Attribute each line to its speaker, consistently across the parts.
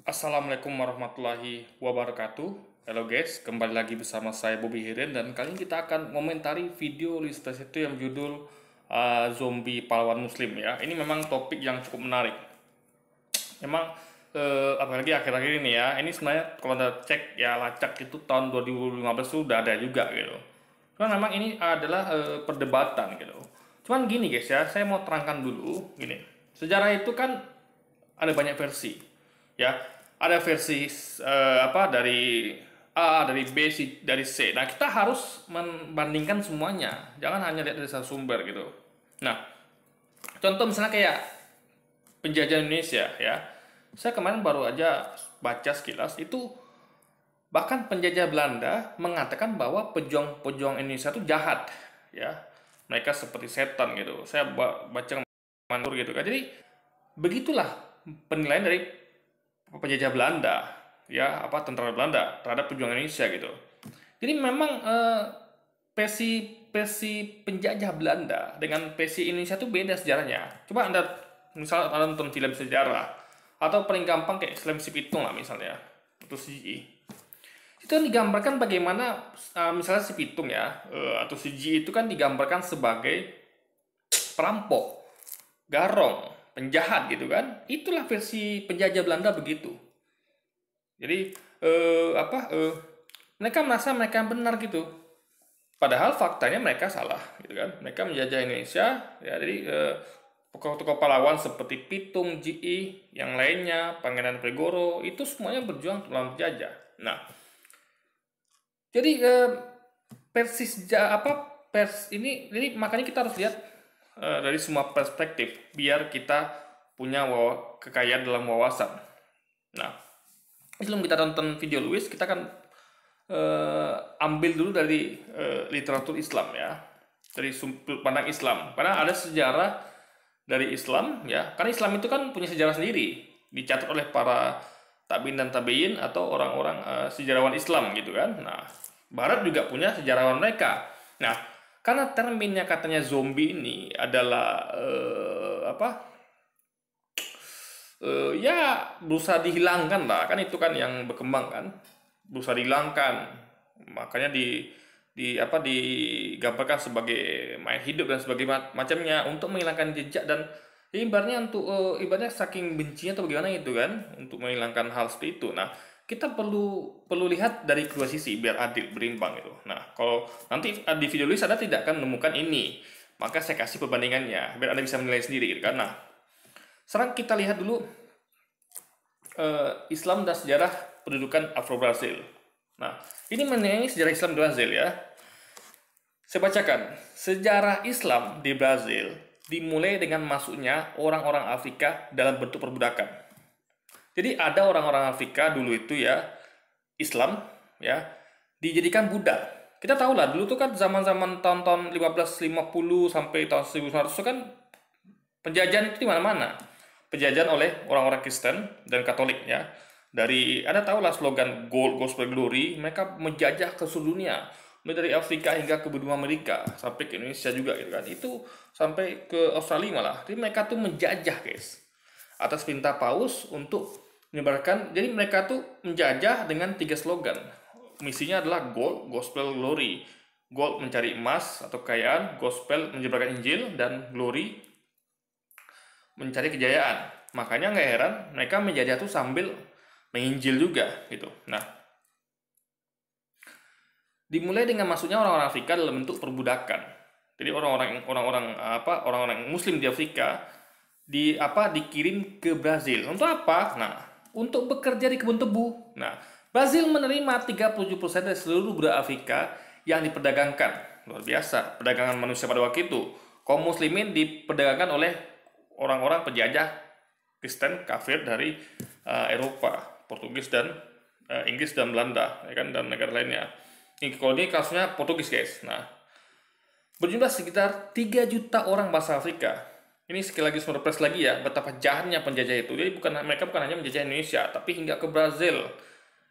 Speaker 1: Assalamualaikum warahmatullahi wabarakatuh. Halo guys, kembali lagi bersama saya Bobby Hiren dan kali ini kita akan komentari video Listas itu yang judul Zombie Pahlawan Muslim ya. Ini memang topik yang cukup menarik. Memang apalagi akhir-akhir ini ya. Ini sebenarnya kalau Anda cek ya lacak itu tahun 2015 sudah ada juga gitu. Cuman memang ini adalah perdebatan gitu. Cuman gini guys ya, saya mau terangkan dulu gini. Sejarah itu kan ada banyak versi ya, ada versi dari A, dari B, dari C. Nah, kita harus membandingkan semuanya, jangan hanya lihat dari satu sumber gitu. Nah, contoh misalnya kayak penjajah Indonesia ya, saya kemarin baru aja baca sekilas itu, bahkan penjajah Belanda mengatakan bahwa pejuang-pejuang Indonesia itu jahat ya, mereka seperti setan gitu. Saya baca manur gitu kan. Jadi begitulah penilaian dari penjajah Belanda ya, tentara Belanda terhadap pejuang Indonesia gitu. Jadi memang versi penjajah Belanda dengan versi Indonesia itu beda sejarahnya. Coba Anda misalnya Anda nonton film sejarah atau paling gampang kayak Slam Si Pitung lah misalnya, atau CGI. Itu kan digambarkan bagaimana misalnya si Pitung ya, atau CGI itu kan digambarkan sebagai perampok, garong, penjahat gitu kan. Itulah versi penjajah Belanda begitu. Jadi mereka merasa mereka yang benar gitu. Padahal faktanya mereka salah gitu kan. Mereka menjajah Indonesia ya. Jadi tokoh-tokoh pahlawan seperti Pitung, GI, yang lainnya, Pangeran Pregoro itu semuanya berjuang dalam penjajah. Nah, jadi versi ini, jadi makanya kita harus lihat dari semua perspektif biar kita punya kekayaan dalam wawasan. Nah, sebelum kita tonton video Lewis, kita akan ambil dulu dari literatur Islam ya, dari sudut pandang Islam, karena ada sejarah dari Islam ya, karena Islam itu kan punya sejarah sendiri, dicatat oleh para tabiin dan tabiin atau orang-orang sejarawan Islam gitu kan. Nah, Barat juga punya sejarawan mereka. Nah, karena terminnya katanya zombie ini adalah ya berusaha dihilangkan lah, kan itu kan yang berkembang kan, berusaha dihilangkan, makanya digambarkan sebagai mayat hidup dan sebagainya macamnya untuk menghilangkan jejak dan ibaratnya untuk ibaratnya saking bencinya atau bagaimana itu kan, untuk menghilangkan hal seperti itu. Nah, kita perlu lihat dari kedua sisi biar adil berimbang itu. Nah, kalau nanti di video list Anda tidak akan menemukan ini, maka saya kasih perbandingannya biar Anda bisa menilai sendiri gitu kan. Nah, sekarang kita lihat dulu Islam dan sejarah pendudukan Afro-Brazil. Nah, ini mengenai sejarah Islam di Brazil ya. Saya bacakan. Sejarah Islam di Brazil dimulai dengan masuknya orang-orang Afrika dalam bentuk perbudakan. Jadi ada orang-orang Afrika dulu itu ya, Islam ya, dijadikan budak. Kita tahu lah dulu tuh kan zaman-zaman tahun-tahun 1550 sampai tahun 1900 itu kan penjajahan itu di mana-mana. Penjajahan oleh orang-orang Kristen dan Katolik ya. Dari Anda tahu lah slogan Gold Gospel Glory, mereka menjajah ke seluruh dunia. Mulai dari Afrika hingga ke benua Amerika sampai ke Indonesia juga gitu kan. Itu sampai ke Australia malah. Jadi mereka tuh menjajah guys. Atas perintah Paus untuk menyebarkan. Jadi mereka tuh menjajah dengan 3 slogan. Misinya adalah Gold Gospel Glory. Gold mencari emas atau kekayaan, Gospel menyebarkan Injil, dan Glory mencari kejayaan. Makanya nggak heran mereka menjajah tuh sambil menginjil juga gitu. Nah, dimulai dengan masuknya orang-orang Afrika dalam bentuk perbudakan. Jadi orang-orang Muslim di Afrika dikirim ke Brazil. Untuk apa? Nah, untuk bekerja di kebun tebu. Nah, Brazil menerima 37% dari seluruh budak Afrika yang diperdagangkan. Luar biasa, perdagangan manusia pada waktu itu. Kaum muslimin diperdagangkan oleh orang-orang penjajah Kristen kafir dari Eropa, Portugis dan Inggris dan Belanda, ya kan, dan negara lainnya. Kalau ini kasusnya Portugis guys. Nah, berjumlah sekitar 3 juta orang bangsa Afrika. Ini sekali lagi surprise lagi ya, betapa jahatnya penjajah itu. Jadi mereka bukan hanya menjajah Indonesia, tapi hingga ke Brazil,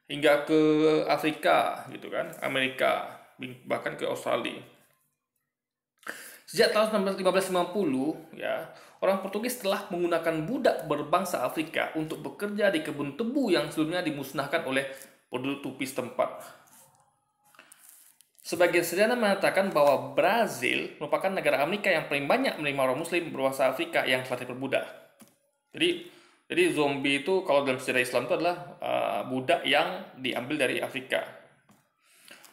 Speaker 1: hingga ke Afrika gitu kan, Amerika, bahkan ke Australia. Sejak tahun 1550 ya, orang Portugis telah menggunakan budak berbangsa Afrika untuk bekerja di kebun tebu yang sebelumnya dimusnahkan oleh penduduk tupi setempat. Sebagian sejarah mengatakan bahwa Brazil merupakan negara Amerika yang paling banyak menerima orang Muslim berbangsa Afrika yang telah diperbudak. Jadi zombie itu kalau dalam sejarah Islam itu adalah budak yang diambil dari Afrika.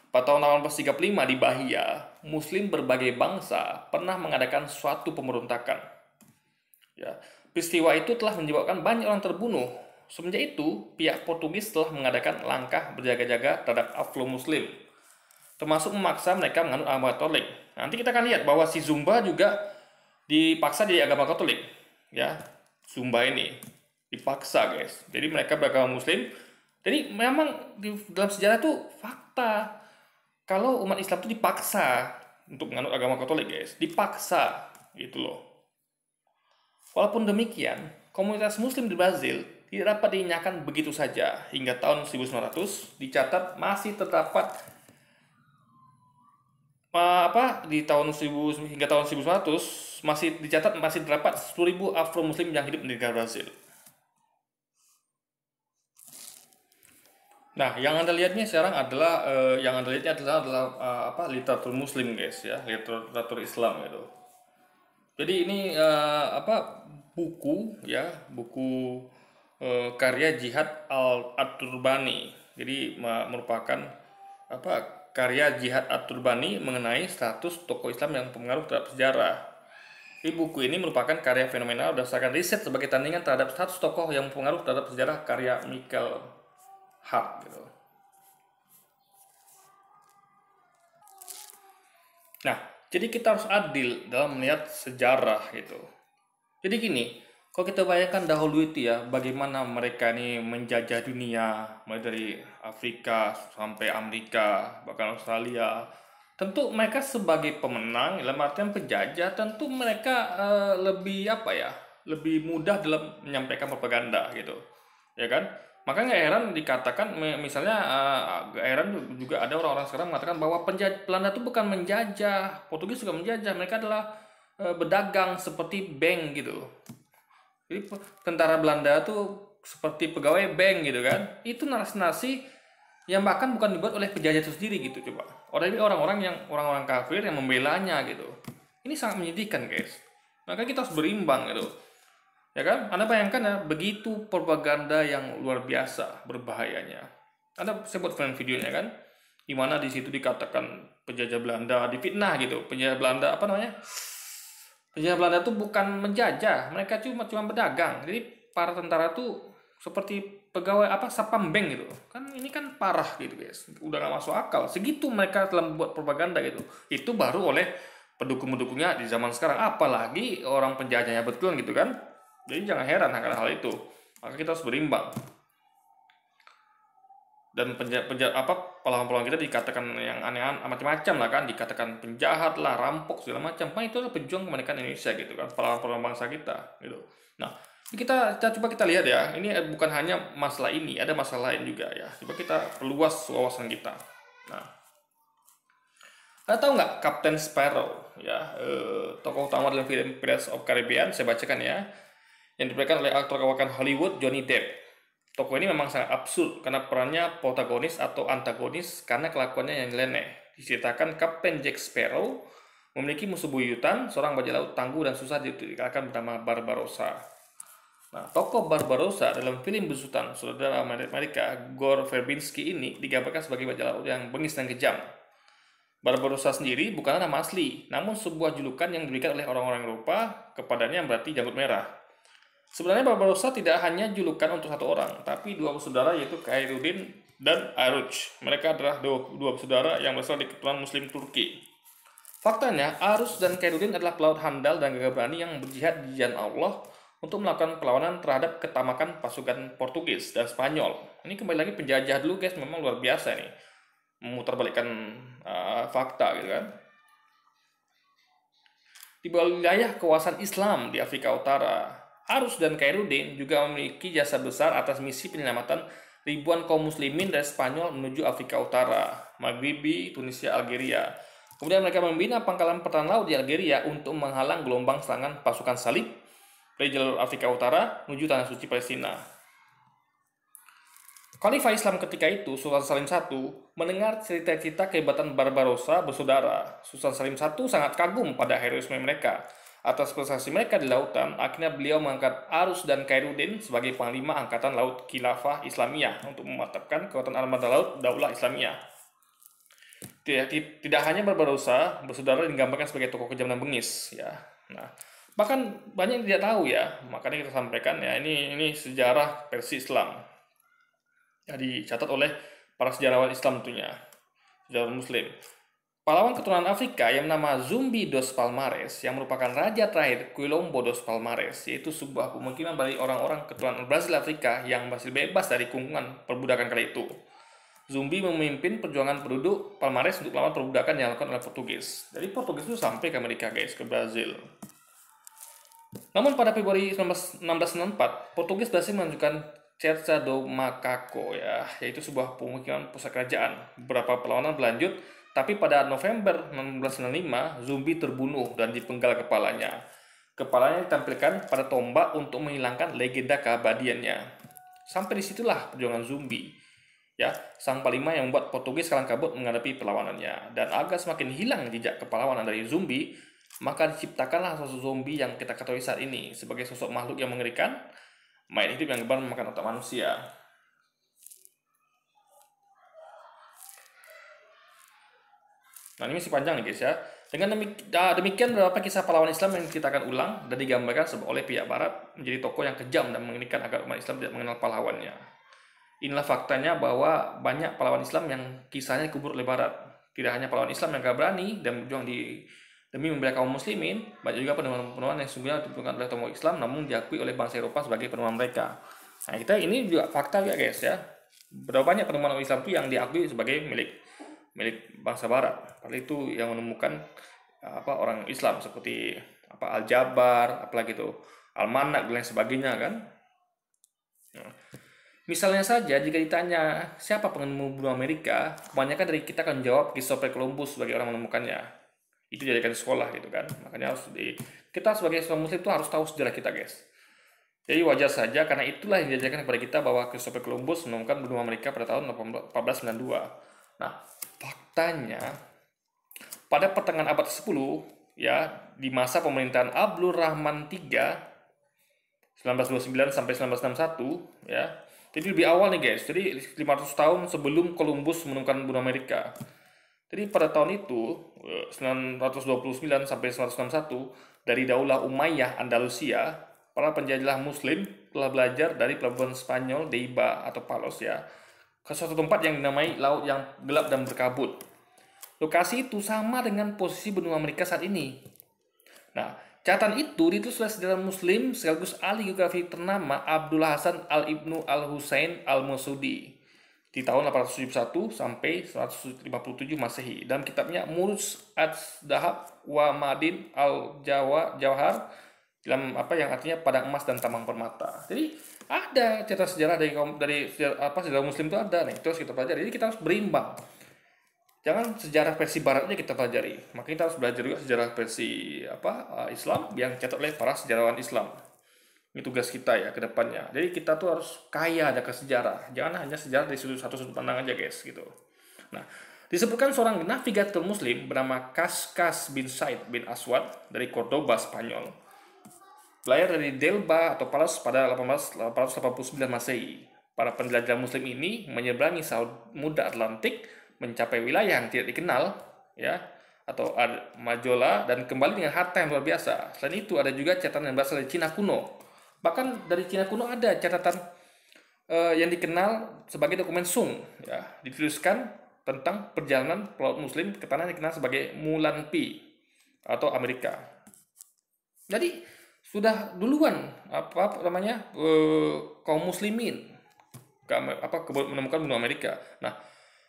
Speaker 1: Pada tahun 1835 di Bahia, Muslim berbagai bangsa pernah mengadakan suatu pemberontakan. Ya, peristiwa itu telah menyebabkan banyak orang terbunuh. Semenjak itu, pihak Portugis telah mengadakan langkah berjaga-jaga terhadap Afro-Muslim, termasuk memaksa mereka menganut agama Katolik. Nanti kita akan lihat bahwa si Zumba juga dipaksa di agama Katolik. Ya, Zumba ini dipaksa, guys. Jadi mereka beragama Muslim. Jadi memang dalam sejarah tuh fakta kalau umat Islam itu dipaksa untuk menganut agama Katolik, guys. Dipaksa, gitu loh. Walaupun demikian, komunitas Muslim di Brazil tidak dapat dinyatakan begitu saja. Hingga tahun 1900 dicatat masih terdapat hingga tahun 1900 masih dicatat masih terdapat 10.000 Afro-Muslim yang hidup di negara Brazil. Nah, yang Anda lihatnya sekarang adalah literatur Muslim, guys, ya, literatur Islam gitu. Jadi ini buku karya Jihad At-Turbani. Jadi merupakan karya Jihad At-Turbani mengenai status tokoh Islam yang berpengaruh terhadap sejarah. Di buku ini merupakan karya fenomenal berdasarkan riset sebagai tandingan terhadap status tokoh yang berpengaruh terhadap sejarah karya Michael Hart gitu. Nah, jadi kita harus adil dalam melihat sejarah gitu. Jadi gini, kalau kita bayangkan dahulu itu ya, bagaimana mereka ini menjajah dunia, mulai dari Afrika sampai Amerika, bahkan Australia. Tentu mereka sebagai pemenang, dalam artian penjajah, tentu mereka lebih mudah dalam menyampaikan propaganda gitu, ya kan? Maka nggak heran dikatakan, misalnya nggak heran juga ada orang-orang sekarang mengatakan bahwa Belanda itu bukan menjajah, Portugis juga menjajah, mereka adalah berdagang seperti bank gitu. Jadi tentara Belanda tuh seperti pegawai bank gitu kan. Itu narasi-narasi yang bahkan bukan dibuat oleh penjajah itu sendiri gitu, coba. Orang-orang kafir yang membelanya gitu. Ini sangat menyedihkan, guys. Maka kita harus berimbang gitu. Ya kan? Anda bayangkan ya, begitu propaganda yang luar biasa berbahayanya. Saya buat videonya kan, di mana di situ dikatakan penjajah Belanda difitnah gitu. Penjajah Belanda Penjajah Belanda itu bukan menjajah, mereka cuma berdagang. Jadi para tentara tuh seperti pegawai sapam bank gitu. Kan ini kan parah gitu, guys. Udah gak masuk akal. Segitu mereka telah membuat propaganda gitu. Itu baru oleh pendukung-pendukungnya di zaman sekarang. Apalagi orang penjajahnya betul gitu kan. Jadi jangan heran akan hal itu. Maka kita harus berimbang. Dan pahlawan-pahlawan kita dikatakan yang aneh-aneh macam-macam lah kan, dikatakan penjahat lah, rampok segala macam. Itu adalah pejuang kemerdekaan Indonesia gitu kan, pahlawan-pahlawan bangsa kita gitu. Nah, coba kita lihat ya. Ini bukan hanya masalah ini, ada masalah lain juga ya. Coba kita perluas wawasan kita. Nah, Anda tahu nggak Captain Sparrow ya, tokoh utama dalam film Pirates of Caribbean? Saya bacakan ya, yang diberikan oleh aktor kawakan Hollywood Johnny Depp. Tokoh ini memang sangat absurd karena perannya protagonis atau antagonis karena kelakuannya yang nyeleneh. Diceritakan Kapten Jack Sparrow memiliki musuh buyutan, seorang bajak laut tangguh dan susah dikalahkan bernama Barbarossa. Nah, tokoh Barbarossa dalam film besutan saudara Amerika Gore Verbinski ini digambarkan sebagai bajak laut yang bengis dan kejam. Barbarossa sendiri bukanlah nama asli, namun sebuah julukan yang diberikan oleh orang-orang Eropa kepadanya yang berarti janggut merah. Sebenarnya Barbarossa tidak hanya julukan untuk satu orang, tapi dua bersaudara yaitu Khairuddin dan Aruj. Mereka adalah dua bersaudara yang berasal dari keturunan Muslim Turki. Faktanya, Arus dan Khairuddin adalah pelaut handal dan gagah berani yang berjihad di jalan Allah untuk melakukan perlawanan terhadap ketamakan pasukan Portugis dan Spanyol. Ini kembali lagi penjajah dulu, guys, memang luar biasa nih, memutarbalikkan fakta gitu kan. Di bawah wilayah kawasan Islam di Afrika Utara, Arus dan Khairuddin juga memiliki jasa besar atas misi penyelamatan ribuan kaum muslimin dari Spanyol menuju Afrika Utara, Maghribi, Tunisia, Algeria. Kemudian mereka membina pangkalan pertahanan laut di Algeria untuk menghalang gelombang serangan pasukan salib dari jalur Afrika Utara menuju Tanah Suci Palestina. Khalifah Islam ketika itu, Sultan Salim I, mendengar cerita-cerita kehebatan Barbarossa bersaudara. Sultan Salim I sangat kagum pada heroisme mereka. Atas prestasi mereka di lautan, akhirnya beliau mengangkat Arus dan Khairuddin sebagai panglima Angkatan Laut Khilafah Islamiyah untuk memantapkan kekuatan armada laut Daulah Islamiyah. Tidak hanya Barbarossa, bersaudara digambarkan sebagai tokoh kejam dan bengis, ya. Nah, bahkan banyak yang tidak tahu ya, makanya kita sampaikan ya, ini sejarah versi Islam. Ya, dicatat oleh para sejarawan Islam tentunya, sejarawan Muslim. Pahlawan keturunan Afrika yang bernama Zumbi dos Palmares, yang merupakan raja terakhir Quilombo dos Palmares, yaitu sebuah pemukiman bagi orang-orang keturunan Brasil Afrika yang masih bebas dari kungkungan perbudakan kala itu. Zumbi memimpin perjuangan penduduk Palmares untuk melawan perbudakan yang dilakukan oleh Portugis. Dari Portugis itu sampai ke Amerika, guys, ke Brazil. Namun pada Februari 1664, Portugis berhasil menunjukkan Cerca do Macaco, ya, yaitu sebuah pemukiman pusat kerajaan. Beberapa perlawanan berlanjut, tapi pada November 1695, Zumbi terbunuh dan dipenggal kepalanya. Kepalanya ditampilkan pada tombak untuk menghilangkan legenda keabadiannya. Sampai disitulah perjuangan Zumbi, ya, sang panglima yang membuat Portugis kalang kabut menghadapi perlawanannya. Dan agar semakin hilang jejak kepahlawanan dari Zumbi, maka diciptakanlah sosok zombie yang kita ketahui saat ini sebagai sosok makhluk yang mengerikan, mayat hidup yang gemar memakan otak manusia. Nah, ini masih panjang nih guys ya. Dengan demikian beberapa kisah pahlawan Islam yang kita akan ulang dan digambarkan oleh pihak Barat menjadi tokoh yang kejam dan mengerikan agar umat Islam tidak mengenal pahlawannya. Inilah faktanya bahwa banyak pahlawan Islam yang kisahnya dikubur oleh Barat. Tidak hanya pahlawan Islam yang gak berani dan berjuang demi membela kaum muslimin, banyak juga penemuan-penemuan yang sesungguhnya ditemukan oleh tokoh Islam namun diakui oleh bangsa Eropa sebagai penemuan mereka. Nah, ini juga fakta ya guys ya. Berapa banyak penemuan Islam itu yang diakui sebagai milik bangsa Barat. Padahal itu yang menemukan orang Islam seperti Al-Jabar, apalagi itu Al-Manak dan lain sebagainya kan. Nah, misalnya saja jika ditanya siapa penemu benua Amerika, kebanyakan dari kita akan jawab Christopher Columbus sebagai orang menemukannya. Itu dijadikan sekolah gitu kan. Makanya kita sebagai Islam Muslim itu harus tahu sejarah kita guys. Jadi wajar saja karena itulah yang diajarkan kepada kita bahwa Christopher Columbus menemukan benua Amerika pada tahun 1492. Nah, faktanya pada pertengahan abad ke-10 ya, di masa pemerintahan Abdul Rahman III 1929 sampai 1961 ya. Jadi lebih awal nih guys. Jadi 500 tahun sebelum Columbus menemukan benua Amerika. Jadi pada tahun itu 929 sampai 1961 dari Daulah Umayyah Andalusia, para penjajah Muslim telah belajar dari pelabuhan Spanyol Deiba atau Palos ya ke suatu tempat yang dinamai Laut yang Gelap dan Berkabut. Lokasi itu sama dengan posisi benua Amerika saat ini. Nah, catatan itu ditulis oleh sejarawan Muslim sekaligus ahli geografi ternama Abdul Hasan Al-Ibnu Al-Husain Al-Masudi di tahun 871 sampai 157 Masehi dalam kitabnya Murus Dahab wa Madin Al-Jawhar dalam yang artinya padang emas dan tambang permata. Jadi ada cerita sejarah dari sejarah Muslim itu ada nih, terus kita pelajari. Jadi kita harus berimbang. Jangan sejarah versi baratnya kita pelajari. Makanya kita harus belajar juga sejarah versi Islam yang dicatat oleh para sejarawan Islam. Ini tugas kita ya ke depannya. Jadi kita tuh harus kaya ada ke sejarah. Jangan hanya sejarah dari satu sudut pandang aja guys gitu. Nah, disebutkan seorang navigator Muslim bernama Kaskas bin Said bin Aswad dari Cordoba, Spanyol. Berlayar dari Delba atau Palos pada 1889 Masehi. Para penjelajah Muslim ini menyeberangi Samudra Atlantik mencapai wilayah yang tidak dikenal ya atau Majola dan kembali dengan harta yang luar biasa. Selain itu ada juga catatan yang berasal dari Cina kuno. Bahkan dari Cina kuno ada catatan yang dikenal sebagai dokumen Sung ya, dituliskan tentang perjalanan pelaut Muslim ke tanah yang dikenal sebagai Mulan Pi atau Amerika. Jadi sudah duluan kaum muslimin menemukan benua Amerika. Nah,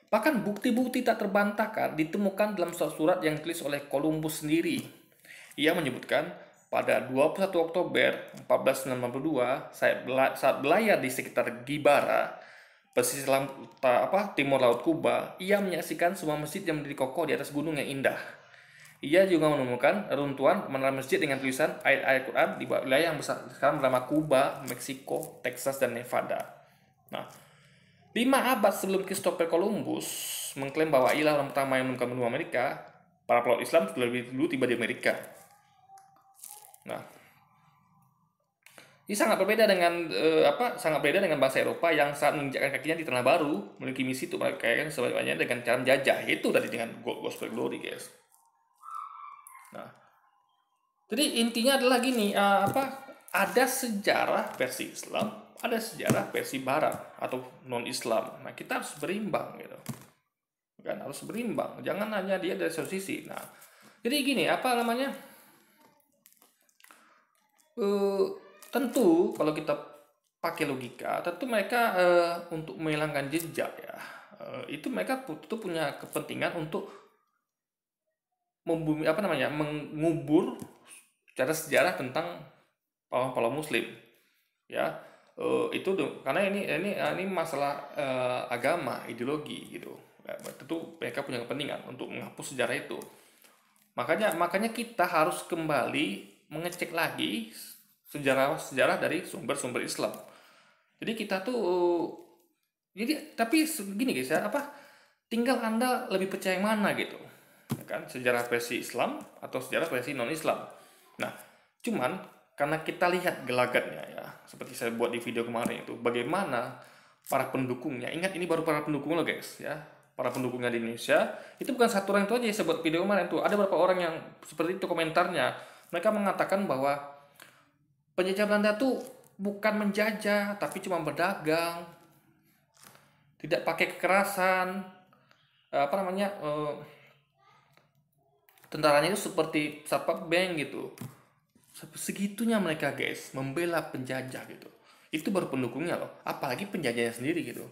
Speaker 1: bahkan bukti-bukti tak terbantahkan ditemukan dalam surat yang ditulis oleh Columbus sendiri. Ia menyebutkan pada 21 Oktober 1492 saat berlayar di sekitar Gibara, pesisir timur laut Kuba, ia menyaksikan sebuah masjid yang berdiri kokoh di atas gunung yang indah. Ia juga menemukan reruntuhan menara masjid dengan tulisan ayat-ayat Quran di wilayah yang besar sekarang bernama Cuba, Meksiko, Texas, dan Nevada. Nah, 5 abad sebelum Christopher Columbus mengklaim bahwa ia orang pertama yang menemukan benua Amerika, para pelaut Islam sudah lebih dulu tiba di Amerika. Nah, ini sangat berbeda dengan sangat berbeda dengan bangsa Eropa yang saat menginjakkan kakinya di tanah baru memiliki misi untuk merayakan sebanyak dengan cara menjajah. Itu tadi dengan gospel glory, guys. Nah, jadi intinya adalah gini, ada sejarah versi Islam, ada sejarah versi Barat atau non Islam. Nah, kita harus berimbang gitu, kan harus berimbang. Jangan hanya dia dari satu sisi. Nah, jadi gini, tentu kalau kita pakai logika, tentu mereka untuk menghilangkan jejak ya, itu mereka tentu punya kepentingan untuk mengubur cara sejarah tentang pahlawan Muslim ya. Itu tuh karena ini masalah agama, ideologi gitu ya, tentu mereka punya kepentingan untuk menghapus sejarah itu. Makanya kita harus kembali mengecek lagi sejarah dari sumber-sumber Islam. Jadi kita tuh tapi gini guys ya, tinggal Anda lebih percaya yang mana gitu. Ya kan, sejarah versi Islam atau sejarah versi non-Islam. Nah, cuman karena kita lihat gelagatnya ya, seperti saya buat di video kemarin itu, bagaimana para pendukungnya, ingat ini baru para pendukung loh guys ya, para pendukungnya di Indonesia, itu bukan satu orang itu aja. Saya buat video kemarin tuh, ada beberapa orang yang seperti itu komentarnya, mereka mengatakan bahwa penjajah Belanda tuh bukan menjajah, tapi cuma berdagang, tidak pakai kekerasan, tentaranya itu seperti satpam bank gitu. Segitunya mereka guys membela penjajah gitu. Itu baru pendukungnya loh, apalagi penjajahnya sendiri gitu.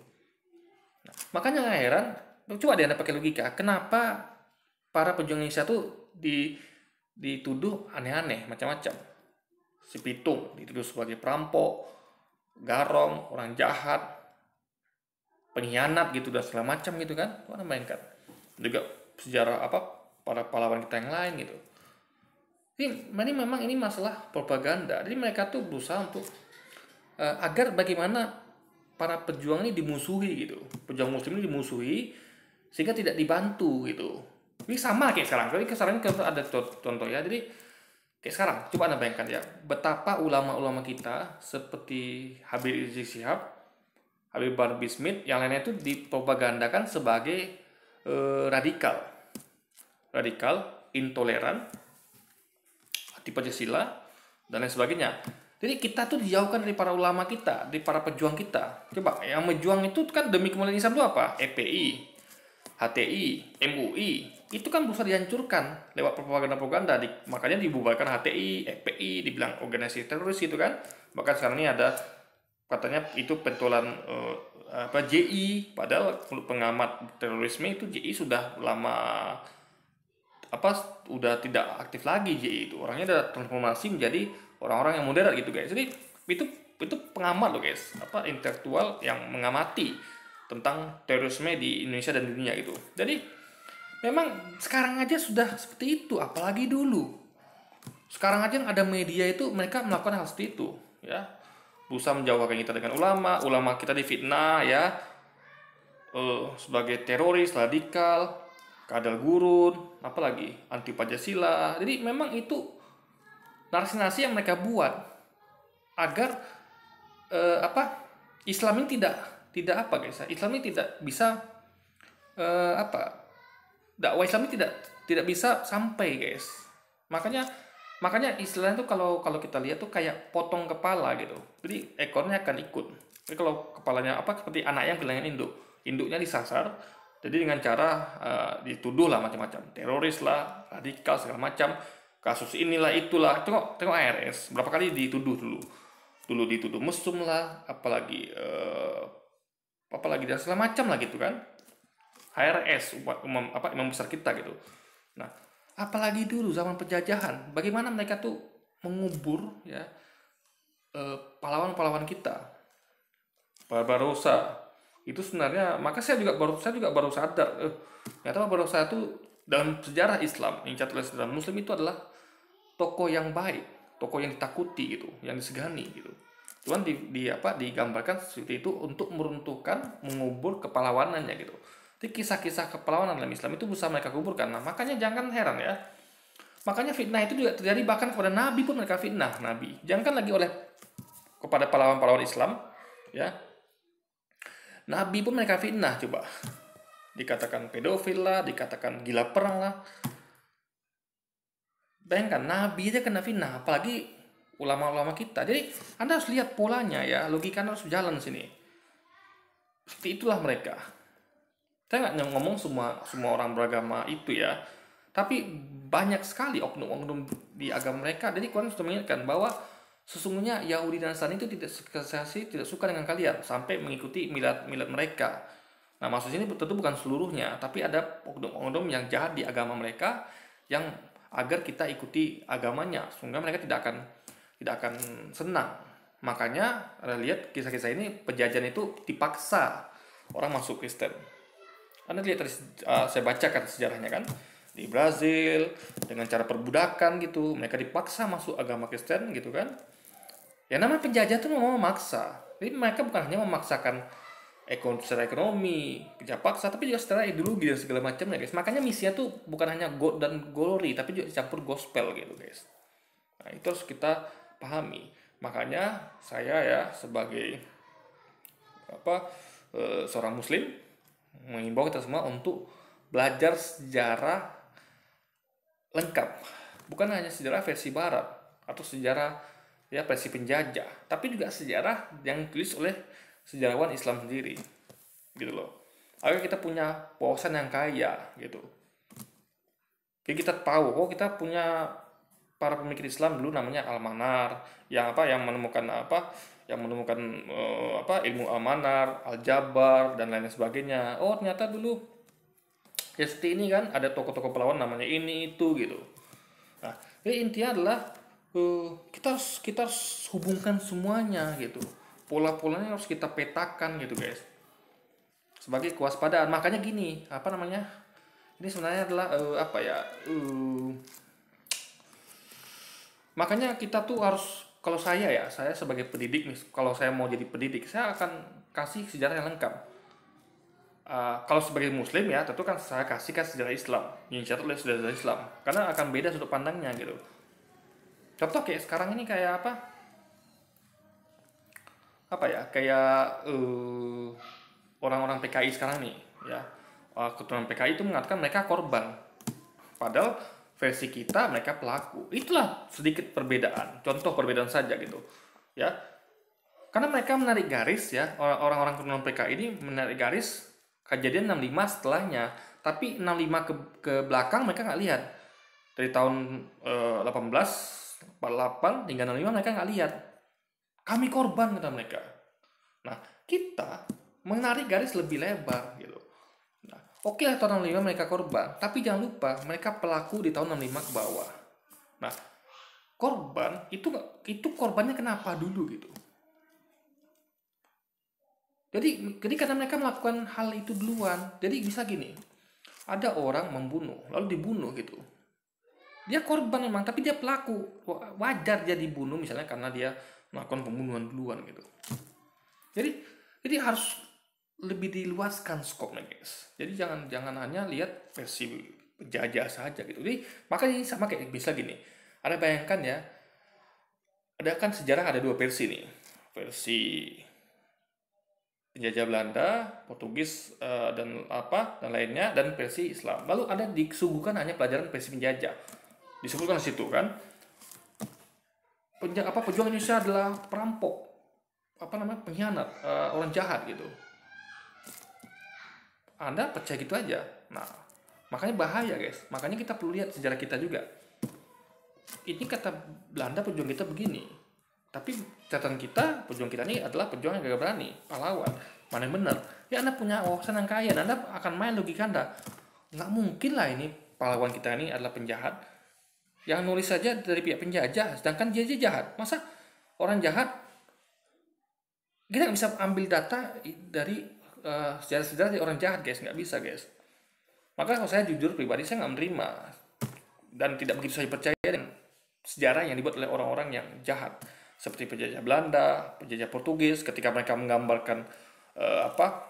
Speaker 1: Nah, makanya nggak heran, coba deh Anda pakai logika, kenapa para pejuang Indonesia tuh dituduh aneh-aneh macam-macam. Si Pitung dituduh sebagai perampok, garong, orang jahat, pengkhianat gitu dan segala macam gitu kan. Mana bayangkan juga sejarah para pahlawan kita yang lain gitu. Ini memang ini masalah propaganda. Jadi mereka tuh berusaha untuk agar bagaimana para pejuang ini dimusuhi gitu, pejuang Muslim ini dimusuhi sehingga tidak dibantu gitu. Ini sama kayak sekarang. Jadi sekarang ada contoh ya. Jadi kayak sekarang, coba Anda bayangkan ya, betapa ulama-ulama kita seperti Habib Rizik Syihab, Habib Bahar Smith, yang lainnya itu dipropagandakan sebagai radikal, intoleran, anti Pancasila, dan lain sebagainya. Jadi kita tuh dijauhkan dari para ulama kita, dari para pejuang kita. Coba, yang berjuang itu kan demi kemuliaan Islam itu apa? EPI, HTI, MUI, itu kan berusaha dihancurkan lewat propaganda-propaganda. Makanya dibubarkan HTI, EPI, dibilang organisasi teroris gitu kan. Bahkan sekarang ini ada katanya itu pentolan JI, padahal pengamat terorisme itu JI sudah lama udah tidak aktif lagi. JI itu orangnya udah transformasi menjadi orang-orang yang moderat gitu guys. Jadi itu pengamat loh guys, intelektual yang mengamati tentang terorisme di Indonesia dan di dunia gitu. Jadi memang sekarang aja sudah seperti itu, apalagi dulu. Sekarang aja yang ada media itu mereka melakukan hal seperti itu ya, berusaha menjauhkan kita dengan ulama kita difitnah ya, sebagai teroris, radikal, kadal gurun, apalagi anti Pancasila. Jadi memang itu narasi-narasi yang mereka buat agar Islam ini tidak guys, Islam ini tidak bisa dakwah Islam ini tidak bisa sampai guys. Makanya istilahnya tuh kalau kita lihat tuh kayak potong kepala gitu. Jadi ekornya akan ikut. Jadi kalau kepalanya seperti anak yang kehilangan induknya disasar. Jadi dengan cara dituduh lah macam-macam, teroris lah, radikal segala macam, kasus inilah itulah. Tengok ARS berapa kali dituduh dulu dituduh mesum lah, apalagi dan segala macam lah gitu kan. HRS imam besar kita gitu. Nah, apalagi dulu zaman penjajahan, bagaimana mereka tuh mengubur ya pahlawan-pahlawan kita. Barbarossa itu sebenarnya, maka saya juga baru sadar ternyata Barbarossa itu Dalam sejarah Islam yang dicatat oleh sejarah Muslim itu adalah tokoh yang baik, tokoh yang ditakuti gitu, yang disegani gitu. Tuhan digambarkan seperti itu untuk meruntuhkan, mengubur kepahlawanannya gitu. Jadi kisah-kisah kepahlawanan dalam Islam itu bisa mereka kuburkan. Nah, makanya jangan heran ya. Makanya fitnah itu juga terjadi bahkan kepada Nabi pun mereka fitnah Nabi. Jangan lagi oleh kepada pahlawan-pahlawan Islam, ya. Nabi pun mereka fitnah coba. Dikatakan pedofil lah, dikatakan gila perang lah. Bayangkan Nabi aja kena fitnah, apalagi ulama-ulama kita. Jadi Anda harus lihat polanya ya, logika Anda harus jalan sini. Seperti itulah mereka. Saya nggak ngomong semua orang beragama itu ya, tapi banyak sekali oknum-oknum di agama mereka. Jadi Quran sudah mengingatkan bahwa sesungguhnya Yahudi dan Nasrani itu tidak suka dengan kalian sampai mengikuti milad mereka. Nah, maksud ini tentu bukan seluruhnya, tapi ada oknum-oknum yang jahat di agama mereka yang agar kita ikuti agamanya, sehingga mereka tidak akan senang. Makanya Anda lihat kisah-kisah ini penjajahan itu dipaksa orang masuk Kristen. Anda lihat tadi saya bacakan sejarahnya kan, di Brazil dengan cara perbudakan gitu, mereka dipaksa masuk agama Kristen gitu kan. Yang namanya penjajah itu mau memaksa. Jadi mereka bukan hanya memaksakan secara ekonomi, kerja paksa, tapi juga secara ideologi dan segala macamnya guys. Makanya misinya tuh bukan hanya God dan glory, tapi juga dicampur gospel gitu guys. Nah, itu harus kita pahami. Makanya saya ya sebagai seorang muslim mengimbau kita semua untuk belajar sejarah lengkap, bukan hanya sejarah versi barat atau sejarah ya versi penjajah, tapi juga sejarah yang ditulis oleh sejarawan Islam sendiri gitu loh, agar kita punya wawasan yang kaya gitu. Jadi kita tahu kita punya para pemikir Islam dulu namanya Al-Manar yang menemukan ilmu Al-Manar, Al-Jabar dan lain sebagainya. Oh, ternyata dulu ya seperti ini kan, ada tokoh-tokoh pahlawan namanya ini itu gitu. Nah, jadi intinya adalah kita harus hubungkan semuanya gitu. Pola-polanya harus kita petakan gitu guys. Sebagai kewaspadaan. Makanya gini, ini sebenarnya adalah makanya kita tuh harus, kalau saya sebagai pendidik nih, kalau saya mau jadi pendidik, saya akan kasih sejarah yang lengkap. Kalau sebagai muslim ya, tentu kan saya kasihkan sejarah Islam yang dicatat oleh sejarah Islam, karena akan beda sudut pandangnya gitu. Contoh kayak sekarang ini kayak kayak orang-orang PKI sekarang nih ya. Keturunan PKI itu mengatakan mereka korban, padahal versi kita mereka pelaku. Itulah sedikit perbedaan, contoh perbedaan saja gitu ya, karena mereka menarik garis ya, orang-orang keturunan PKI ini menarik garis kejadian 65 setelahnya, tapi 65 ke belakang mereka nggak lihat. Dari tahun 1848 hingga 65 mereka nggak lihat. Kami korban, kata mereka. Nah, kita menarik garis lebih lebar gitu. Nah, oke lah tahun 65 mereka korban, tapi jangan lupa mereka pelaku di tahun 65 ke bawah. Nah, korban itu korbannya kenapa dulu gitu. Jadi karena mereka melakukan hal itu duluan. Jadi bisa gini, ada orang membunuh, lalu dibunuh gitu. Dia korban memang, tapi dia pelaku. Wajar dia dibunuh misalnya karena dia melakukan pembunuhan duluan gitu. Jadi harus lebih diluaskan skopnya guys. Jadi jangan hanya lihat versi penjajah saja gitu. Jadi makanya ini sama kayak bisa gini. Ada bayangkan ya, ada kan sejarah ada dua versi nih. Versi penjajah Belanda, Portugis dan lainnya, dan versi Islam. Lalu ada disuguhkan hanya pelajaran versi penjajah. Disebutkan di situ kan, pejuang Indonesia adalah perampok, pengkhianat, orang jahat gitu. Anda percaya gitu aja. Nah, makanya bahaya guys. Makanya kita perlu lihat sejarah kita juga. Ini kata Belanda pejuang kita begini, tapi catatan kita, pejuang kita ini adalah pejuang yang gak berani, pahlawan. Mana yang benar? Ya Anda punya wawasan yang kaya, Anda akan main logika Anda. Nggak mungkin lah ini pahlawan kita ini adalah penjahat. Yang nulis saja dari pihak penjajah, sedangkan dia jahat. Masa orang jahat? Kita nggak bisa ambil data dari sejarah-sejarah dari orang jahat guys, nggak bisa guys. Maka kalau saya jujur pribadi, saya nggak menerima dan tidak begitu saya percaya dengan sejarah yang dibuat oleh orang-orang yang jahat seperti penjajah Belanda, penjajah Portugis ketika mereka menggambarkan apa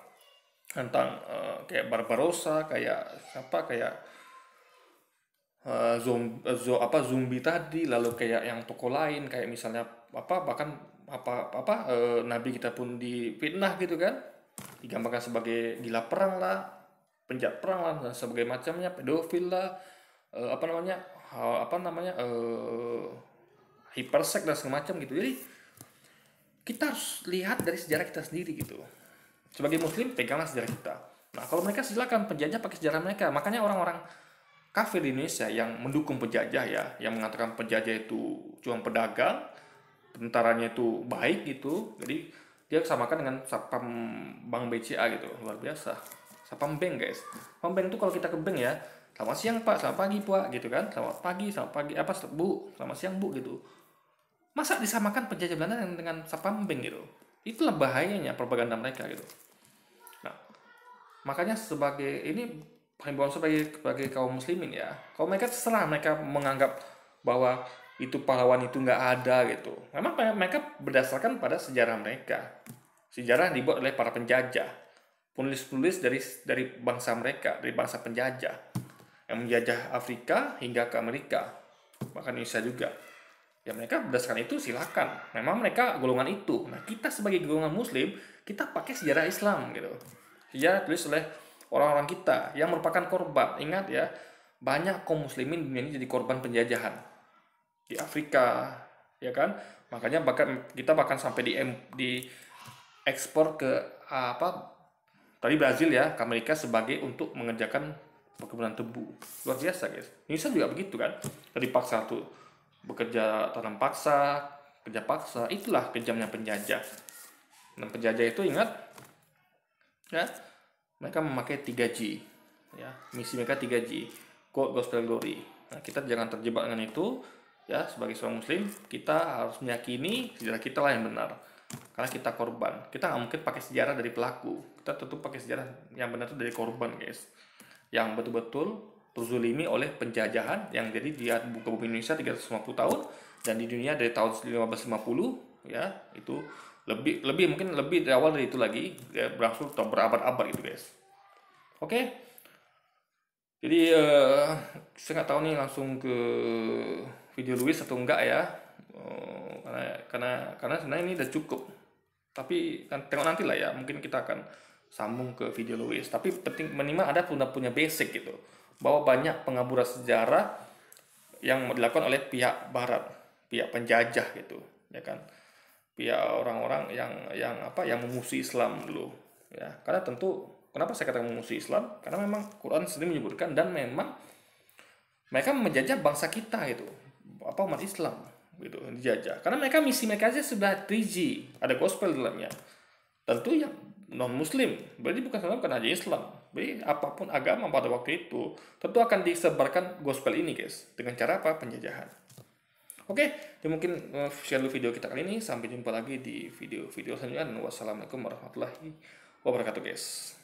Speaker 1: tentang kayak Barbarossa, kayak apa, kayak zombie tadi, lalu kayak yang toko lain kayak misalnya apa, bahkan nabi kita pun difitnah gitu kan, digambarkan sebagai gila perang lah, penjahat perang lah, dan sebagainya macamnya, pedofil lah, apa namanya, hipersek dan segala macam gitu. Jadi kita harus lihat dari sejarah kita sendiri gitu. Sebagai muslim peganglah sejarah kita. Nah kalau mereka silakan penjajah pakai sejarah mereka. Makanya orang-orang kafir di Indonesia yang mendukung penjajah ya, yang mengatakan penjajah itu cuma pedagang, tentaranya itu baik gitu. Jadi dia samakan dengan Satpam Bank BCA gitu, luar biasa. Satpam Bank guys. Satpam Bank itu kalau kita ke bank ya, selamat siang Pak, selamat pagi Pak gitu kan, selamat pagi apa Bu, selamat siang Bu gitu. Masa disamakan penjajah Belanda dengan Satpam Bank gitu? Itulah bahayanya propaganda mereka gitu. Nah, makanya sebagai ini himbauan sebagai kaum muslimin ya, kalau mereka terserah mereka menganggap bahwa itu pahlawan itu nggak ada gitu. Memang mereka berdasarkan pada sejarah mereka, sejarah yang dibuat oleh para penjajah, penulis-penulis dari bangsa mereka, dari bangsa penjajah yang menjajah Afrika hingga ke Amerika, bahkan Indonesia juga. Ya mereka berdasarkan itu silakan. Memang mereka golongan itu. Nah kita sebagai golongan muslim, kita pakai sejarah Islam gitu. Sejarah tulis oleh orang-orang kita yang merupakan korban. Ingat ya, banyak kaum muslimin dunia ini jadi korban penjajahan. Di Afrika, ya kan? Makanya kita bahkan sampai di ekspor ke apa? Tadi Brazil ya, ke Amerika sebagai untuk mengerjakan perkebunan tebu. Luar biasa guys. Indonesia juga begitu kan. Tadi paksa tuh bekerja tanam paksa, kerja paksa, itulah kejamnya penjajah. Dan penjajah itu ingat, ya, mereka memakai 3G, ya, misi mereka 3G, God, Gospel, Glory. Nah, kita jangan terjebak dengan itu, ya, sebagai seorang muslim, kita harus meyakini sejarah kita lah yang benar. Karena kita korban, kita nggak mungkin pakai sejarah dari pelaku, kita tentu pakai sejarah yang benar itu dari korban, guys. Yang betul-betul terzulimi oleh penjajahan yang jadi di buka bumi Indonesia 350 tahun dan di dunia dari tahun 1550 ya, itu lebih mungkin lebih dari awal dari itu lagi ya, berlangsung berabad-abad gitu guys. Oke, jadi saya nggak tahu nih langsung ke video Luis atau enggak ya. Karena sebenarnya ini udah cukup, tapi tengok nanti lah ya, mungkin kita akan sambung ke video Luis. Tapi penting minimal ada punya basic gitu, bahwa banyak pengaburan sejarah yang dilakukan oleh pihak barat, pihak penjajah gitu, ya kan, pihak orang-orang yang memusuhi Islam dulu ya. Karena tentu kenapa saya katakan memusuhi Islam, karena memang Quran sendiri menyebutkan dan memang mereka menjajah bangsa kita gitu, umat Islam gitu, dijajah. Karena misi mereka aja sudah 3G, ada gospel dalamnya. Tentu yang non muslim, berarti bukan hanya Islam, jadi apapun agama pada waktu itu tentu akan disebarkan gospel ini guys, dengan cara apa? Penjajahan. Oke, jadi mungkin share dulu video kita kali ini. Sampai jumpa lagi di video-video selanjutnya. Wassalamualaikum warahmatullahi wabarakatuh guys.